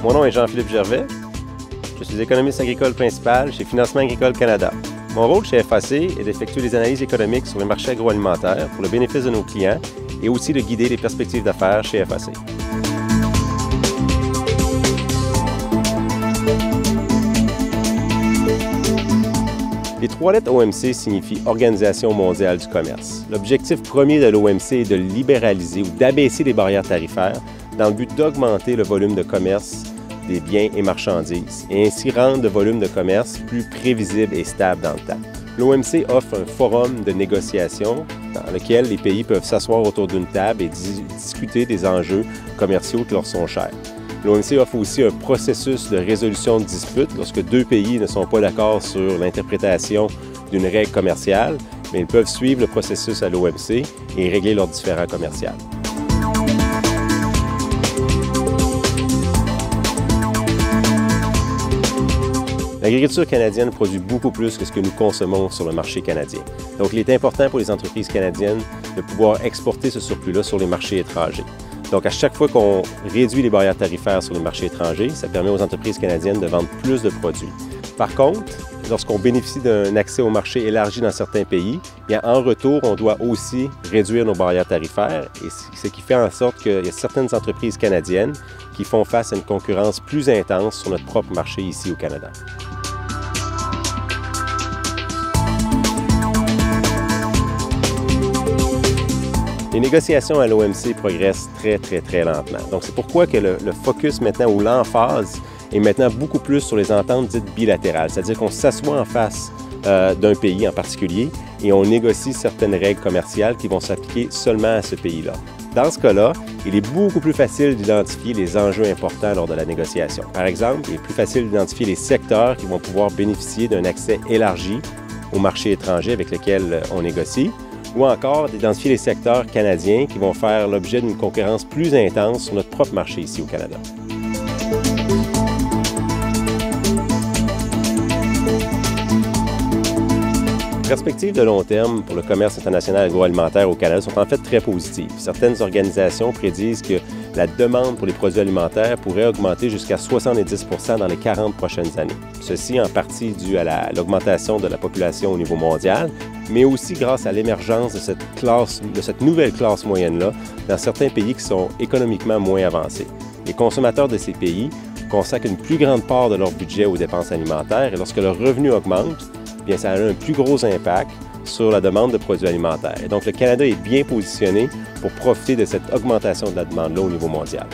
Mon nom est Jean-Philippe Gervais. Je suis économiste agricole principal chez Financement agricole Canada. Mon rôle chez FAC est d'effectuer des analyses économiques sur les marchés agroalimentaires pour le bénéfice de nos clients et aussi de guider les perspectives d'affaires chez FAC. Les trois lettres OMC signifient Organisation mondiale du commerce. L'objectif premier de l'OMC est de libéraliser ou d'abaisser les barrières tarifaires dans le but d'augmenter le volume de commerce des biens et marchandises et ainsi rendre le volume de commerce plus prévisible et stable dans le temps. L'OMC offre un forum de négociation dans lequel les pays peuvent s'asseoir autour d'une table et discuter des enjeux commerciaux qui leur sont chers. L'OMC offre aussi un processus de résolution de disputes lorsque deux pays ne sont pas d'accord sur l'interprétation d'une règle commerciale, mais ils peuvent suivre le processus à l'OMC et régler leurs différends commerciaux. L'agriculture canadienne produit beaucoup plus que ce que nous consommons sur le marché canadien. Donc, il est important pour les entreprises canadiennes de pouvoir exporter ce surplus-là sur les marchés étrangers. Donc, à chaque fois qu'on réduit les barrières tarifaires sur les marchés étrangers, ça permet aux entreprises canadiennes de vendre plus de produits. Par contre, lorsqu'on bénéficie d'un accès au marché élargi dans certains pays, bien, en retour, on doit aussi réduire nos barrières tarifaires, et ce qui fait en sorte qu'il y a certaines entreprises canadiennes qui font face à une concurrence plus intense sur notre propre marché ici au Canada. Les négociations à l'OMC progressent très lentement. Donc, c'est pourquoi que le focus maintenant ou l'emphase est maintenant beaucoup plus sur les ententes dites bilatérales, c'est-à-dire qu'on s'assoit en face d'un pays en particulier et on négocie certaines règles commerciales qui vont s'appliquer seulement à ce pays-là. Dans ce cas-là, il est beaucoup plus facile d'identifier les enjeux importants lors de la négociation. Par exemple, il est plus facile d'identifier les secteurs qui vont pouvoir bénéficier d'un accès élargi au marché étranger avec lequel on négocie, ou encore d'identifier les secteurs canadiens qui vont faire l'objet d'une concurrence plus intense sur notre propre marché ici au Canada. Les perspectives de long terme pour le commerce international agroalimentaire au Canada sont en fait très positives. Certaines organisations prédisent que la demande pour les produits alimentaires pourrait augmenter jusqu'à 70 % dans les 40 prochaines années. Ceci en partie dû à l'augmentation de la population au niveau mondial, mais aussi grâce à l'émergence de cette nouvelle classe moyenne-là dans certains pays qui sont économiquement moins avancés. Les consommateurs de ces pays consacrent une plus grande part de leur budget aux dépenses alimentaires et lorsque leur revenu augmente, bien, ça a un plus gros impact sur la demande de produits alimentaires. Et donc, le Canada est bien positionné pour profiter de cette augmentation de la demande-là au niveau mondial.